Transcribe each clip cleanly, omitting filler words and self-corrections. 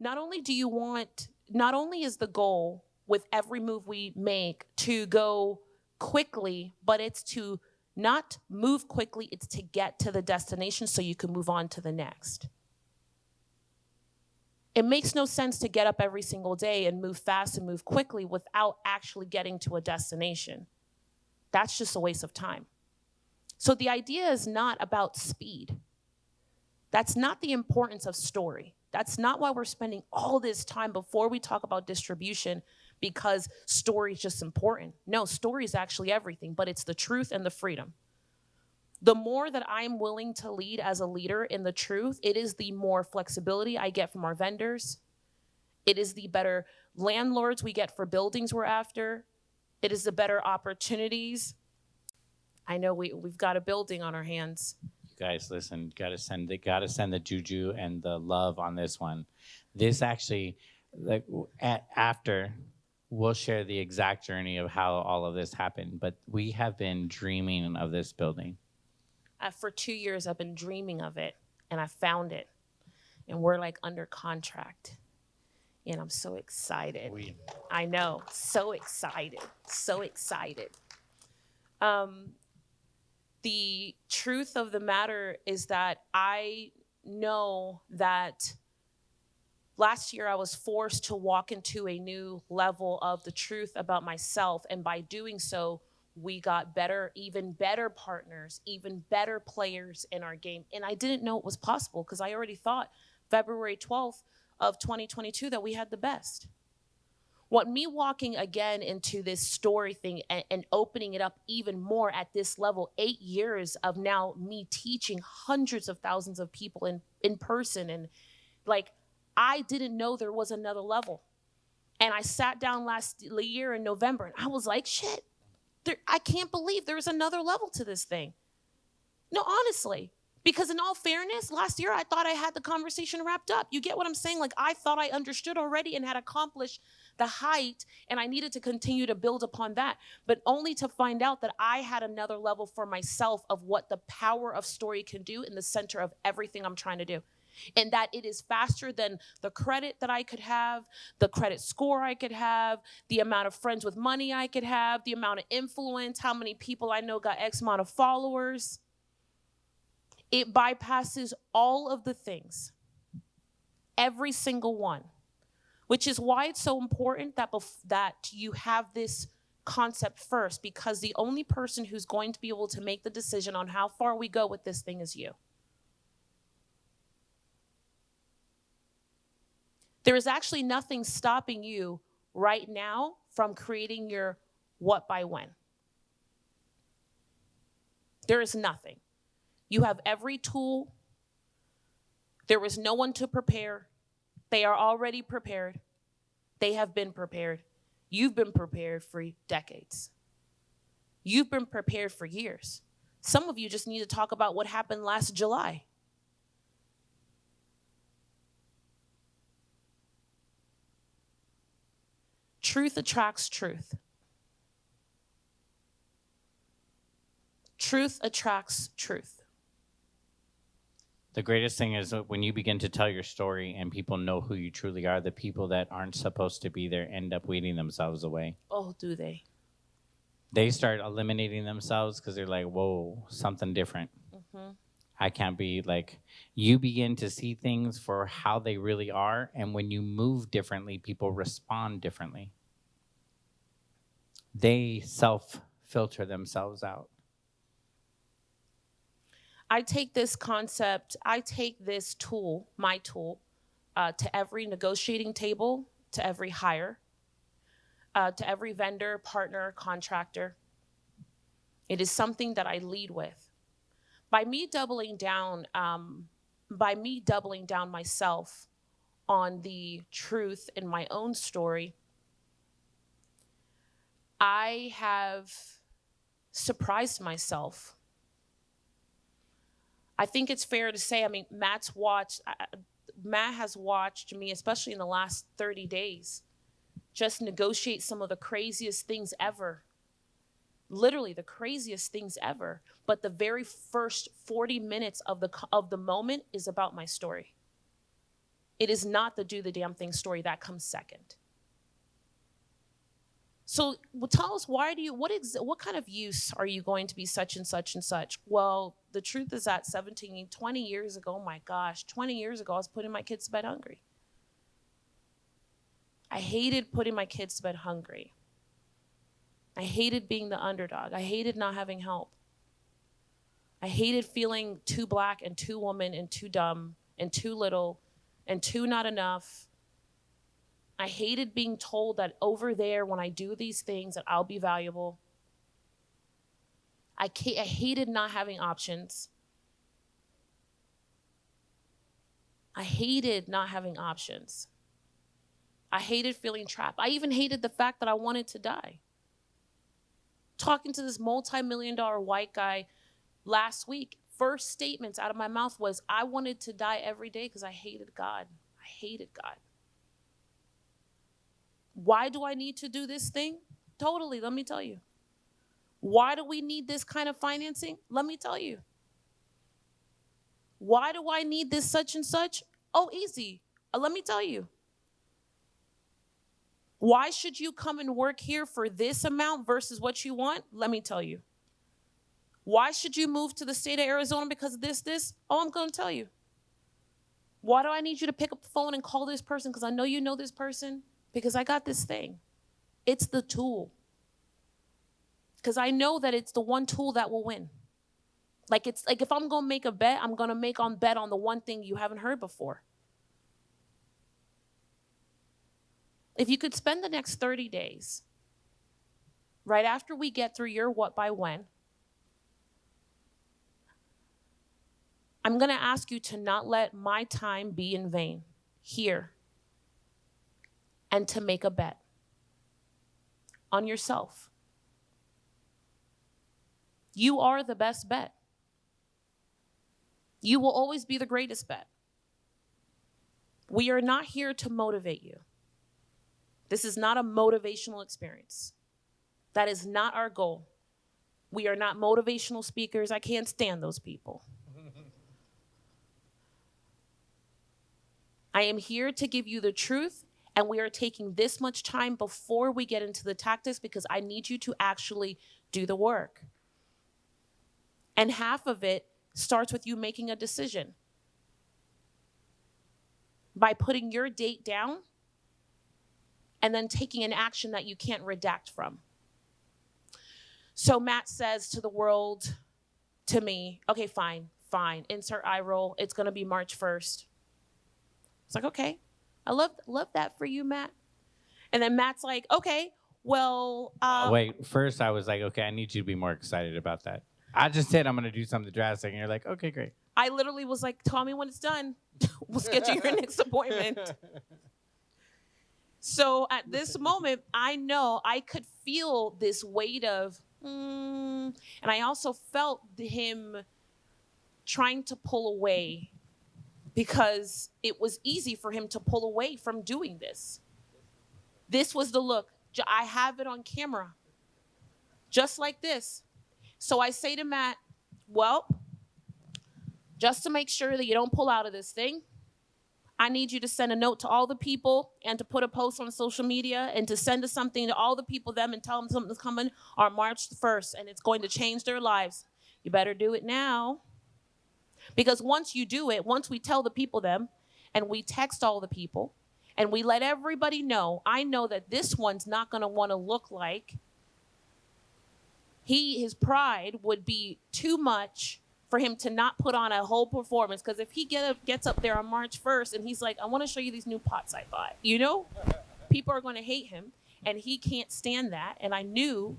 not only is the goal with every move we make to go quickly, but it's to not move quickly, it's to get to the destination so you can move on to the next. It makes no sense to get up every single day and move fast and move quickly without actually getting to a destination. That's just a waste of time. So the idea is not about speed. That's not the importance of story. That's not why we're spending all this time before we talk about distribution, because story is just important. No, story is actually everything, but it's the truth and the freedom. The more that I'm willing to lead as a leader in the truth, it is the more flexibility I get from our vendors. It is the better landlords we get for buildings we're after. It is the better opportunities. I know we've got a building on our hands. You guys, listen, gotta send the juju and the love on this one. This actually, like, after we'll share the exact journey of how all of this happened, but we have been dreaming of this building. For 2 years, I've been dreaming of it, and I found it, and we're like under contract, and I'm so excited. I know, so excited. The truth of the matter is that I know that last year I was forced to walk into a new level of the truth about myself, and by doing so, we got even better partners, even better players in our game. And I didn't know it was possible because I already thought February 12th of 2022 that we had the best. What me walking again into this story thing and opening it up even more at this level, 8 years of now me teaching hundreds of thousands of people in person. And like, I didn't know there was another level. And I sat down last year in November and I was like, shit. I can't believe there's another level to this thing. No, honestly, because in all fairness, last year I thought I had the conversation wrapped up. You get what I'm saying? Like, I thought I understood already and had accomplished the height, and I needed to continue to build upon that, but only to find out that I had another level for myself of what the power of story can do in the center of everything I'm trying to do. And that it is faster than the credit that I could have, the credit score I could have, the amount of friends with money I could have, the amount of influence, how many people I know got X amount of followers. It bypasses all of the things, every single one, which is why it's so important that you have this concept first, because the only person who's going to be able to make the decision on how far we go with this thing is you. There is actually nothing stopping you right now from creating your what by when. There is nothing. You have every tool. There is no one to prepare. They are already prepared. They have been prepared. You've been prepared for decades. You've been prepared for years. Some of you just need to talk about what happened last July. Truth attracts truth. Truth attracts truth. The greatest thing is when you begin to tell your story and people know who you truly are, the people that aren't supposed to be there end up weeding themselves away. Oh, do they? They start eliminating themselves because they're like, whoa, something different. Mm-hmm. I can't be like, you begin to see things for how they really are. And when you move differently, people respond differently. They self-filter themselves out. I take this concept, I take this tool, my tool, to every negotiating table, to every hire, to every vendor, partner, contractor. It is something that I lead with. By me doubling down myself on the truth in my own story, I have surprised myself. I think it's fair to say, I mean, Matt has watched me, especially in the last 30 days, just negotiate some of the craziest things ever. Literally the craziest things ever. But the very first 40 minutes of the moment is about my story. It is not the do the damn thing story that comes second. So tell us, what kind of use are you going to be such and such and such? Well, the truth is that 20 years ago, oh my gosh, 20 years ago, I was putting my kids to bed hungry. I hated putting my kids to bed hungry. I hated being the underdog. I hated not having help. I hated feeling too black and too woman and too dumb and too little and too not enough. I hated being told that over there, when I do these things, that I'll be valuable. I hated not having options. I hated not having options. I hated feeling trapped. I even hated the fact that I wanted to die. Talking to this multi-million-dollar white guy last week, first statements out of my mouth was, I wanted to die every day because I hated God. I hated God. Why do I need to do this thing? Totally, let me tell you. Why do we need this kind of financing? Let me tell you. Why do I need this such and such? Oh, easy. Let me tell you. Why should you come and work here for this amount versus what you want? Let me tell you. Why should you move to the state of Arizona because of this? Oh, I'm going to tell you. Why do I need you to pick up the phone and call this person? Because I know you know this person. Because I got this thing. It's the tool. Because I know that it's the one tool that will win. It's like if I'm going to make a bet, I'm going to bet on the one thing you haven't heard before. If you could spend the next 30 days, right after we get through your what by when, I'm going to ask you to not let my time be in vain here, and to make a bet on yourself. You are the best bet. You will always be the greatest bet. We are not here to motivate you. This is not a motivational experience. That is not our goal. We are not motivational speakers. I can't stand those people. I am here to give you the truth, and we are taking this much time before we get into the tactics because I need you to actually do the work. And half of it starts with you making a decision. By putting your date down and then taking an action that you can't redact from. So Matt says to the world, to me, okay, fine, insert eye roll. It's going to be March 1st. It's like, okay, I love that for you, Matt. And then Matt's like, okay, well. Wait, first I was like, okay, I need you to be more excited about that. I just said I'm going to do something drastic, and you're like, okay, great. I literally was like, tell me when it's done. We'll schedule your next appointment. So at this moment, I know I could feel this weight of, and I also felt him trying to pull away because it was easy for him to pull away from doing this. This was the look. I have it on camera, just like this. So I say to Matt, well, just to make sure that you don't pull out of this thing, I need you to send a note to all the people and to put a post on social media and to send something to all the people them and tell them something's coming on March 1st and it's going to change their lives. You better do it now. Because once you do it, once we tell the people them and we text all the people and we let everybody know, I know that this one's not going to want to look like his pride would be too much for him to not put on a whole performance. Because if he gets up there on March 1st and he's like, I want to show you these new pots I bought, people are going to hate him and he can't stand that. And I knew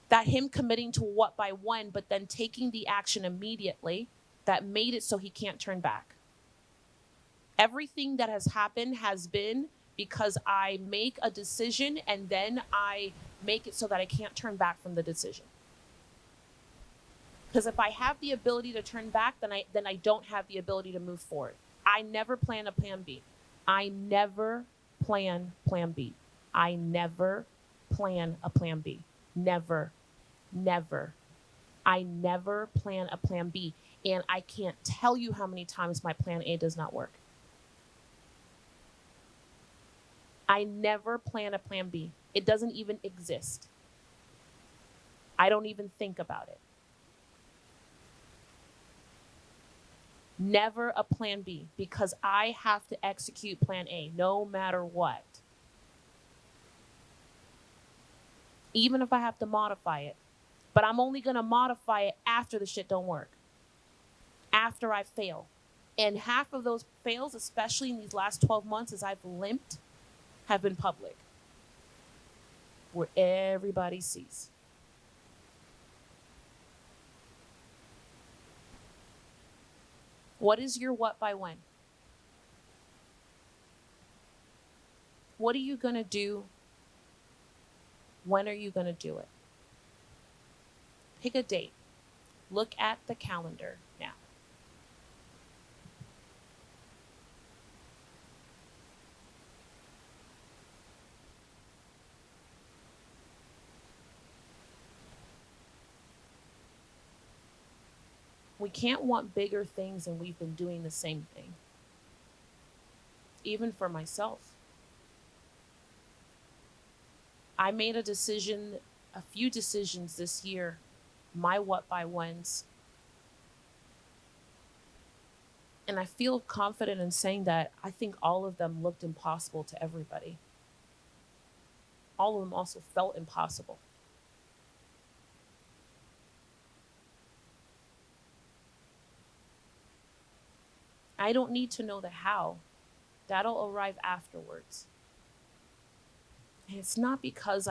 that him committing to what by when, but then taking the action immediately that made it so he can't turn back. Everything that has happened has been because I make a decision and then I make it so that I can't turn back from the decision. Because if I have the ability to turn back, then I don't have the ability to move forward. I never plan a plan B. I never plan plan B. I never plan a plan B. Never. I never plan a plan B. And I can't tell you how many times my plan A does not work. I never plan a plan B. It doesn't even exist. I don't even think about it. Never a plan B, because I have to execute plan A no matter what. Even if I have to modify it. But I'm only going to modify it after the shit don't work. After I fail. And half of those fails, especially in these last 12 months as I've limped, have been public. Where everybody sees. What is your what by when? What are you going to do? When are you going to do it? Pick a date. Look at the calendar now. We can't want bigger things and we've been doing the same thing. Even for myself. I made a few decisions this year, my what by whens. And I feel confident in saying that I think all of them looked impossible to everybody. All of them also felt impossible. I don't need to know the how. That'll arrive afterwards. And it's not because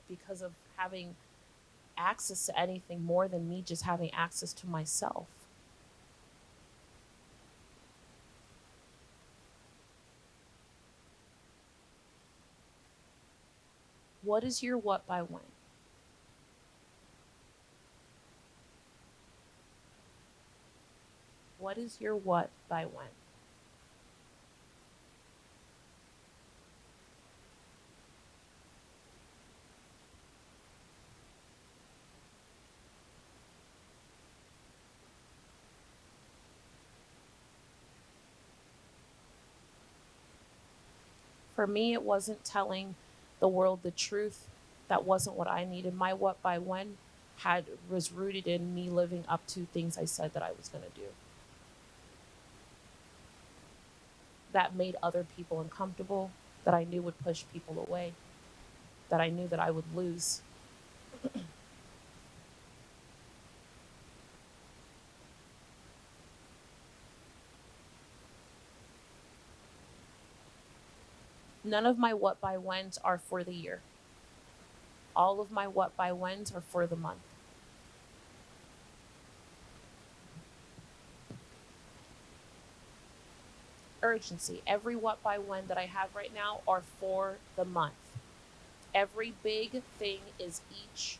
because of having access to anything more than me just having access to myself. What is your what by when? What is your what by when? For me, it wasn't telling the world the truth. That wasn't what I needed. My what by when was rooted in me living up to things I said that I was going to do. That made other people uncomfortable, that I knew would push people away, that I knew that I would lose. None of my what by whens are for the year. All of my what by whens are for the month. Urgency. Every what by when that I have right now are for the month. Every big thing is each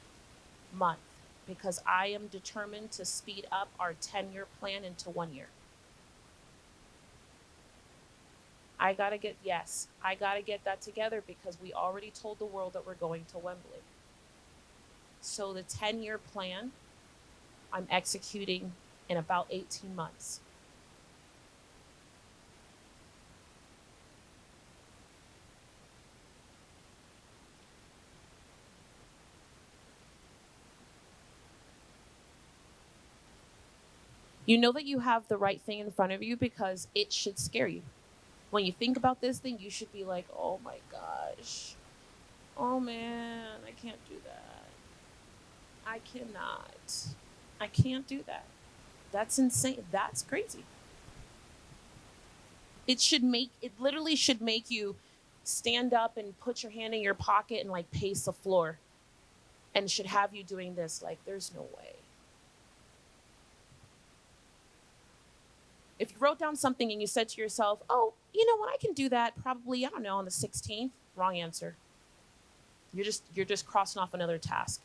month because I am determined to speed up our 10-year plan into 1 year. I gotta get that together because we already told the world that we're going to Wembley. So the 10-year plan, I'm executing in about 18 months. You know that you have the right thing in front of you because it should scare you. When you think about this thing, you should be like, oh my gosh. Oh man, I can't do that. I cannot. I can't do that. That's insane. That's crazy. It literally should make you stand up and put your hand in your pocket and like pace the floor. And should have you doing this. Like, there's no way. If you wrote down something and you said to yourself, oh, you know what, I can do that probably, I don't know, on the 16th, wrong answer. You're just crossing off another task.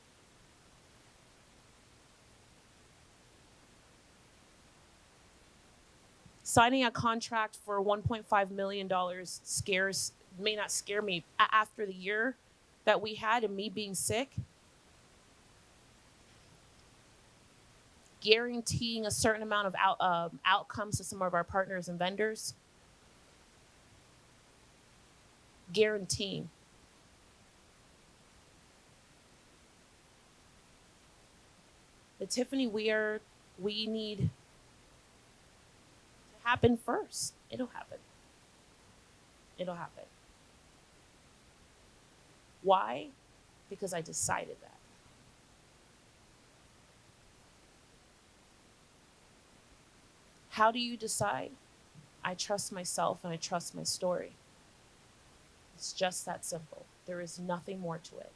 Signing a contract for $1.5 million may not scare me after the year that we had and me being sick. Guaranteeing a certain amount of outcomes to some of our partners and vendors. guaranteeing. But Tiffany, we need to happen first. It'll happen. It'll happen. Why? Because I decided that. How do you decide? I trust myself and I trust my story. It's just that simple. There is nothing more to it.